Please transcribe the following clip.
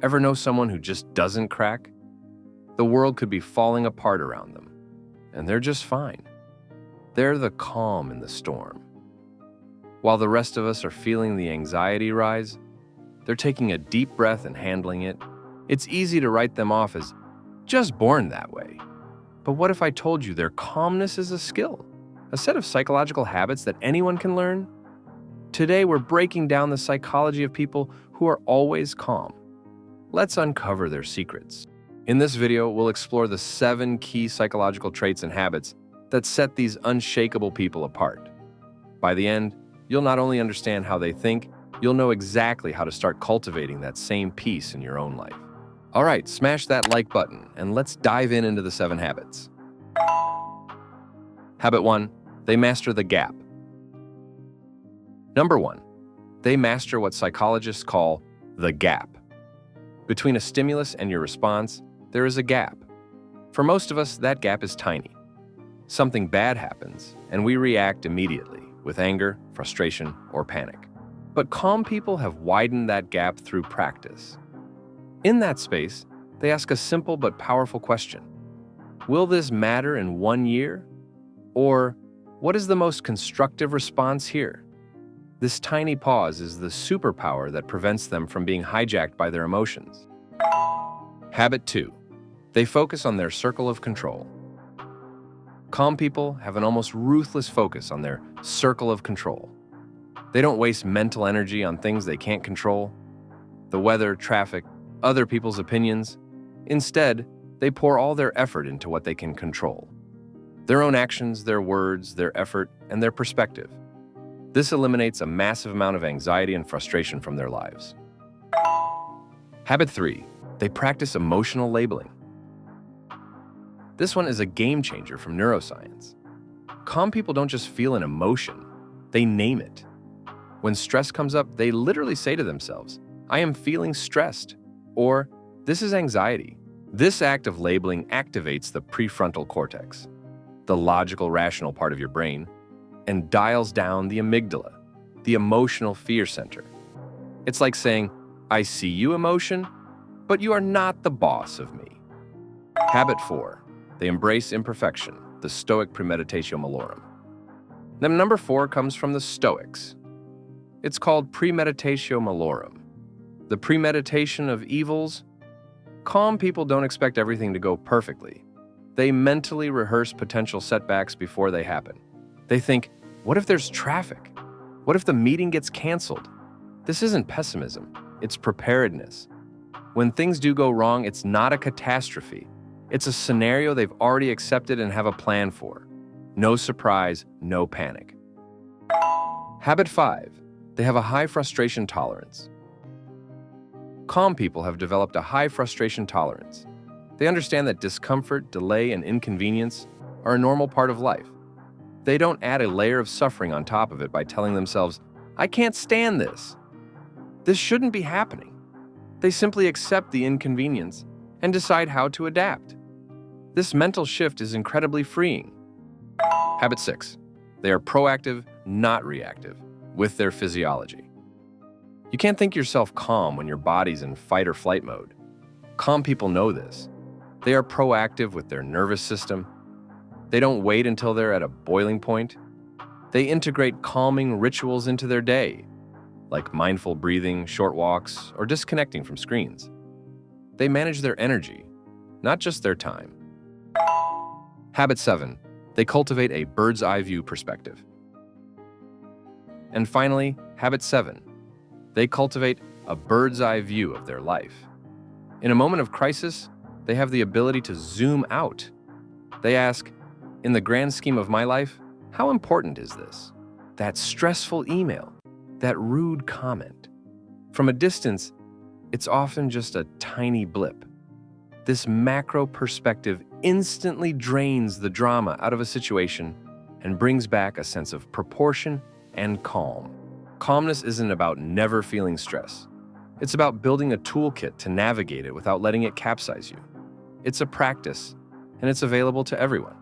Ever know someone who just doesn't crack? The world could be falling apart around them, and they're just fine. They're the calm in the storm. While the rest of us are feeling the anxiety rise, they're taking a deep breath and handling it. It's easy to write them off as just born that way. But what if I told you their calmness is a skill, a set of psychological habits that anyone can learn? Today, we're breaking down the psychology of people who are always calm. Let's uncover their secrets. In this video, we'll explore the 7 key psychological traits and habits that set these unshakable people apart. By the end, you'll not only understand how they think, you'll know exactly how to start cultivating that same peace in your own life. All right, smash that like button and let's dive into the 7 habits. Habit 1, they master the gap. Number 1, they master what psychologists call the gap. Between a stimulus and your response, there is a gap. For most of us, that gap is tiny. Something bad happens, and we react immediately with anger, frustration, or panic. But calm people have widened that gap through practice. In that space, they ask a simple but powerful question. Will this matter in 1 year? Or, what is the most constructive response here? This tiny pause is the superpower that prevents them from being hijacked by their emotions. Habit 2. They focus on their circle of control. Calm people have an almost ruthless focus on their circle of control. They don't waste mental energy on things they can't control. The weather, traffic, other people's opinions. Instead, they pour all their effort into what they can control. Their own actions, their words, their effort, and their perspective. This eliminates a massive amount of anxiety and frustration from their lives. Habit 3. They practice emotional labeling. This one is a game changer from neuroscience. Calm people don't just feel an emotion, they name it. When stress comes up, they literally say to themselves, "I am feeling stressed," or "This is anxiety." This act of labeling activates the prefrontal cortex, the logical, rational part of your brain, and dials down the amygdala, the emotional fear center. It's like saying, "I see you, emotion, but you are not the boss of me." Habit 4. They embrace imperfection, the Stoic Premeditatio Malorum. Then number 4 comes from the Stoics. It's called Premeditatio Malorum, the premeditation of evils. Calm people don't expect everything to go perfectly. They mentally rehearse potential setbacks before they happen. They think, what if there's traffic? What if the meeting gets canceled? This isn't pessimism, it's preparedness. When things do go wrong, it's not a catastrophe. It's a scenario they've already accepted and have a plan for. No surprise, no panic. Habit 5. They have a high frustration tolerance. Calm people have developed a high frustration tolerance. They understand that discomfort, delay, and inconvenience are a normal part of life. They don't add a layer of suffering on top of it by telling themselves, "I can't stand this. This shouldn't be happening." They simply accept the inconvenience and decide how to adapt. This mental shift is incredibly freeing. Habit 6. They are proactive, not reactive, with their physiology. You can't think yourself calm when your body's in fight or flight mode. Calm people know this. They are proactive with their nervous system. They don't wait until they're at a boiling point. They integrate calming rituals into their day, like mindful breathing, short walks, or disconnecting from screens. They manage their energy, not just their time. Habit 7. They cultivate a bird's eye view perspective. And finally, habit 7. They cultivate a bird's eye view of their life. In a moment of crisis, they have the ability to zoom out. They ask, in the grand scheme of my life, how important is this? That stressful email, that rude comment. From a distance, it's often just a tiny blip. This macro perspective instantly drains the drama out of a situation and brings back a sense of proportion and calm. Calmness isn't about never feeling stress. It's about building a toolkit to navigate it without letting it capsize you. It's a practice, and it's available to everyone.